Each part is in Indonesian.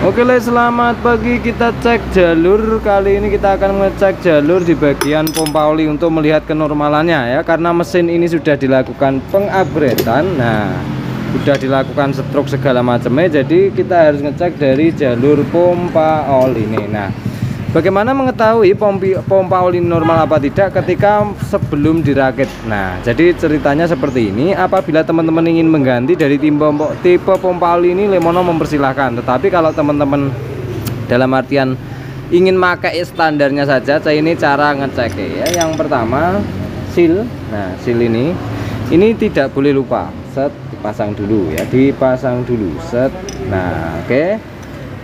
Oke Le, selamat pagi. Kita cek jalur. Kali ini kita akan ngecek jalur di bagian pompa oli untuk melihat kenormalannya ya. Karena mesin ini sudah dilakukan pengupgradean. Nah, sudah dilakukan stroke segala macamnya. Jadi kita harus ngecek dari jalur pompa oli ini. Nah, bagaimana mengetahui pompa oli normal apa tidak ketika sebelum dirakit? Nah, jadi ceritanya seperti ini. Apabila teman-teman ingin mengganti dari tipe pompa oli ini, Lemono mempersilahkan. Tetapi kalau teman-teman dalam artian ingin pakai standarnya saja, ini cara ngeceknya ya. Yang pertama, seal. Nah, seal ini tidak boleh lupa. Set, dipasang dulu ya, dipasang dulu. Set. Nah, oke.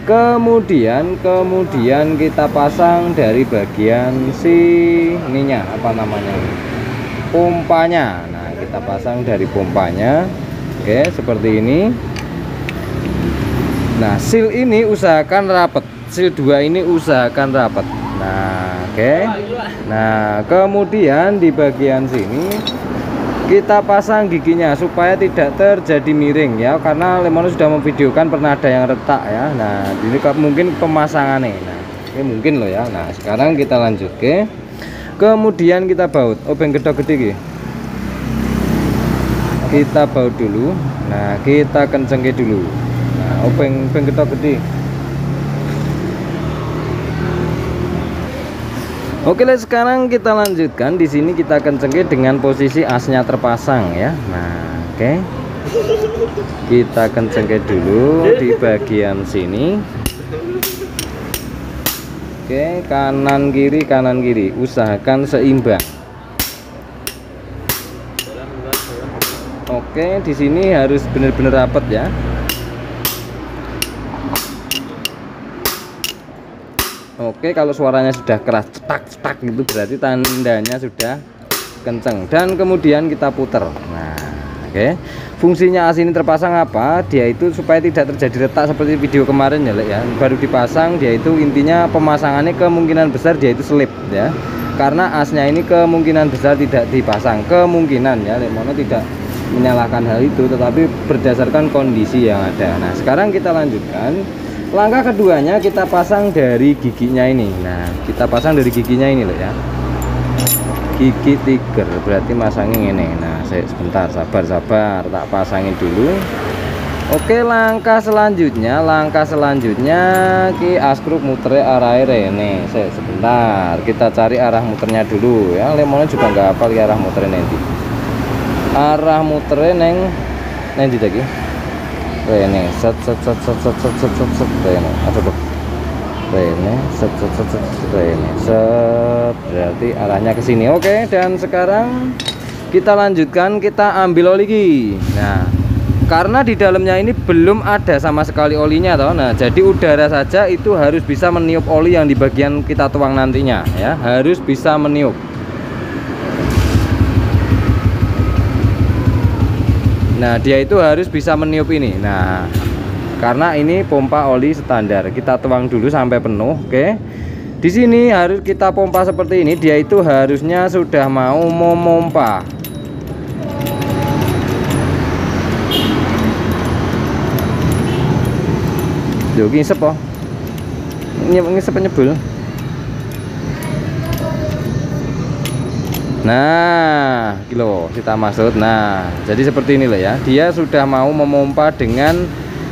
Kemudian kita pasang dari bagian ininya, apa namanya, pompanya. Nah, kita pasang dari pompanya. Oke, seperti ini. Nah, seal ini usahakan rapat, seal 2 ini usahakan rapat. Nah, oke. Nah, kemudian di bagian sini kita pasang giginya supaya tidak terjadi miring ya, karena Lemono sudah memvideokan pernah ada yang retak ya. Nah, ini mungkin pemasangannya. Nah, ini mungkin loh ya. Nah, sekarang kita lanjut ke. Kemudian kita baut. Obeng gedok gede. Kita baut dulu. Nah, kita kencengke dulu. Nah, obeng gedok gede. Oke, sekarang kita lanjutkan. Di sini kita kencengke dengan posisi asnya terpasang ya. Nah, oke. Kita kencengke dulu di bagian sini. Oke, kanan kiri, usahakan seimbang. Oke, di sini harus benar-benar rapat ya. Oke, kalau suaranya sudah keras cetak gitu berarti tandanya sudah kenceng. Dan kemudian kita puter. Nah, oke. Fungsinya as ini terpasang apa? Dia itu supaya tidak terjadi retak seperti video kemarin ya, Le, ya. Baru dipasang, dia itu intinya pemasangannya kemungkinan besar dia itu selip ya. Karena asnya ini kemungkinan besar tidak dipasang. Kemungkinan ya, Lemono tidak menyalahkan hal itu, tetapi berdasarkan kondisi yang ada. Nah, sekarang kita lanjutkan. Langkah keduanya kita pasang dari giginya ini. Nah, kita pasang dari giginya ini loh ya. Gigi tiger berarti masangnya ini. Nah, saya sebentar, sabar, tak pasangin dulu. Oke, langkah selanjutnya ki askruk muter arah ini. Saya sebentar, kita cari arah muternya dulu ya. Lemono juga nggak hafal arah muternya nanti. Arah muternya neng lagi. Rene set Rene, aduh Rene set Rene set, berarti arahnya ke sini. Oke, dan sekarang kita lanjutkan, kita ambil oli lagi. Nah, karena di dalamnya ini belum ada sama sekali olinya toh. Nah, jadi udara saja itu harus bisa meniup oli yang di bagian kita tuang nantinya ya, harus bisa meniup. Nah, dia itu harus bisa meniup ini. Nah, karena ini pompa oli standar, kita tuang dulu sampai penuh. Oke. Di sini harus kita pompa seperti ini. Dia itu harusnya sudah mau memompa. Yo, ngisep oh. Ngisep nyebul. Nah, kilo kita maksud. Nah, jadi seperti ini loh ya. Dia sudah mau memompa dengan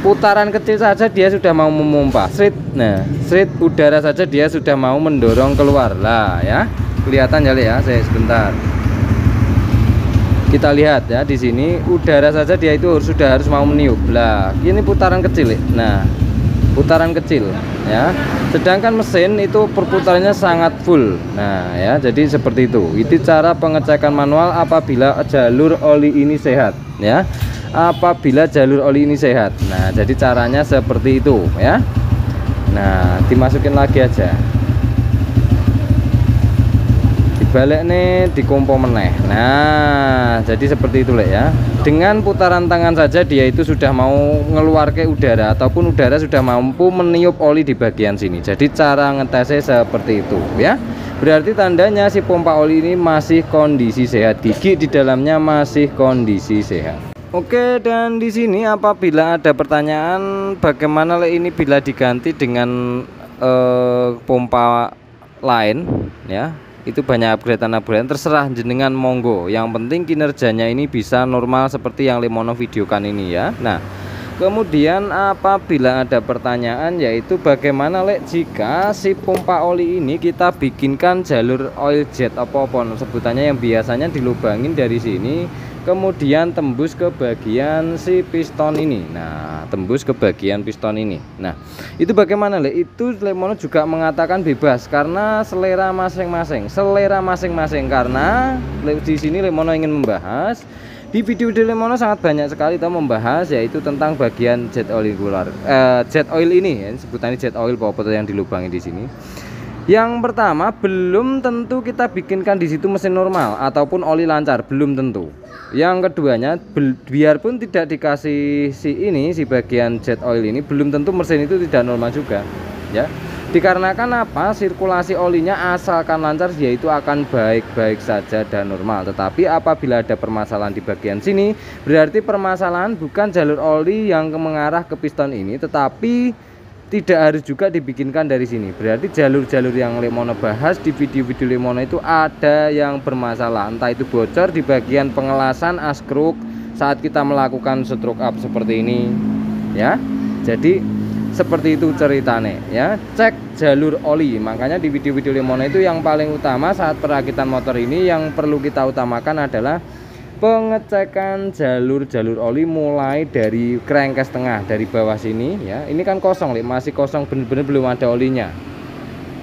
putaran kecil saja, dia sudah mau memompa. Srit. Nah, srit udara saja dia sudah mau mendorong keluar lah ya. Kelihatan ya, Le, ya. Saya sebentar. Kita lihat ya di sini udara saja dia itu sudah harus mau meniup. Lah, ini putaran kecil, Le. Nah, putaran kecil ya, sedangkan mesin itu perputarannya sangat full. Nah ya, jadi seperti itu. Itu cara pengecekan manual apabila jalur oli ini sehat ya, apabila jalur oli ini sehat. Nah, jadi caranya seperti itu ya. Nah, dimasukin lagi aja, dibalik nih, dikompo meneh. Nah, jadi seperti itu, Le, ya. Dengan putaran tangan saja dia itu sudah mau ngeluar ke udara, ataupun udara sudah mampu meniup oli di bagian sini. Jadi cara ngetesnya seperti itu ya. Berarti tandanya si pompa oli ini masih kondisi sehat, gigi di dalamnya masih kondisi sehat. Oke, dan di sini apabila ada pertanyaan bagaimana ini bila diganti dengan pompa lain ya, itu banyak upgrade terserah jenengan, monggo. Yang penting kinerjanya ini bisa normal seperti yang Lemono videokan ini ya. Nah, kemudian apabila ada pertanyaan yaitu bagaimana jika si pompa oli ini kita bikinkan jalur oil jet apa-apa sebutannya, yang biasanya dilubangin dari sini kemudian tembus ke bagian si piston ini. Nah, tembus ke bagian piston ini. Nah, itu bagaimana itu Lemono juga mengatakan bebas karena selera masing-masing. Karena di sini Lemono ingin membahas, di video Lemono sangat banyak sekali membahas yaitu tentang bagian jet oil jet oil ini ya, sebutannya jet oil popot yang dilubangi di sini. Yang pertama, belum tentu kita bikinkan di situ mesin normal ataupun oli lancar, belum tentu. Yang keduanya, biarpun tidak dikasih si bagian jet oil ini, belum tentu mesin itu tidak normal juga ya. Dikarenakan apa? Sirkulasi olinya asalkan lancar yaitu akan baik-baik saja dan normal. Tetapi apabila ada permasalahan di bagian sini, berarti permasalahan bukan jalur oli yang mengarah ke piston ini, tetapi tidak harus juga dibikinkan dari sini. Berarti jalur-jalur yang Lemono bahas di video-video Lemono itu ada yang bermasalah, entah itu bocor di bagian pengelasan askruk saat kita melakukan stroke up seperti ini ya. Jadi seperti itu ceritanya ya. Cek jalur oli. Makanya di video-video Lemono itu yang paling utama saat perakitan motor ini yang perlu kita utamakan adalah pengecekan jalur-jalur oli mulai dari crankcase tengah dari bawah sini ya. Ini kan kosong, masih kosong, benar-benar belum ada olinya.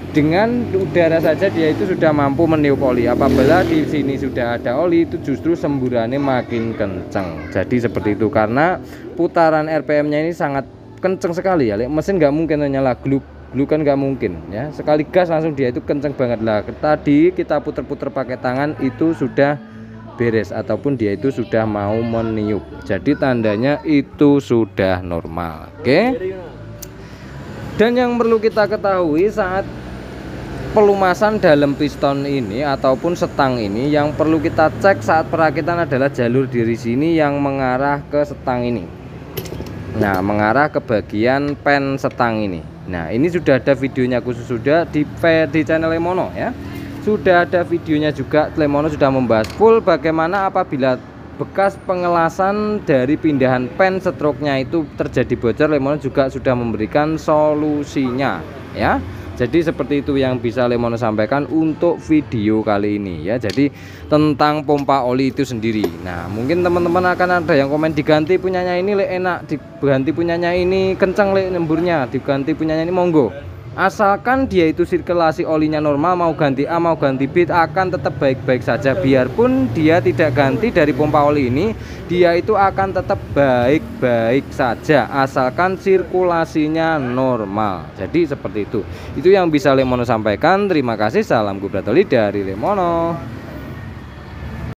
Dengan udara saja dia itu sudah mampu meniup oli. Apabila di sini sudah ada oli, itu justru semburannya makin kencang. Jadi seperti itu, karena putaran RPM-nya ini sangat kencang sekali ya. Mesin nggak mungkin nyala gluk kan, nggak mungkin ya. Sekali gas langsung dia itu kencang banget lah. Tadi kita puter-puter pakai tangan itu sudah beres ataupun dia itu sudah mau meniup, jadi tandanya itu sudah normal. Oke. Dan yang perlu kita ketahui saat pelumasan dalam piston ini ataupun setang ini, yang perlu kita cek saat perakitan adalah jalur dari sini yang mengarah ke setang ini. Nah, mengarah ke bagian pen setang ini. Nah, ini sudah ada videonya khusus sudah di channel Lemono ya. Sudah ada videonya juga, Lemono sudah membahas full bagaimana apabila bekas pengelasan dari pindahan pen stroke-nya itu terjadi bocor. Lemono juga sudah memberikan solusinya ya. Jadi seperti itu yang bisa Lemono sampaikan untuk video kali ini ya. Jadi tentang pompa oli itu sendiri. Nah, mungkin teman-teman akan ada yang komen diganti punyanya ini enak, diganti punyanya ini kencang nyemburnya, diganti punyanya ini monggo. Asalkan dia itu sirkulasi olinya normal, mau ganti A mau ganti B akan tetap baik-baik saja. Biarpun dia tidak ganti dari pompa oli ini, dia itu akan tetap baik-baik saja asalkan sirkulasinya normal. Jadi seperti itu yang bisa Lemono sampaikan. Terima kasih, salam Gubratoli dari Lemono.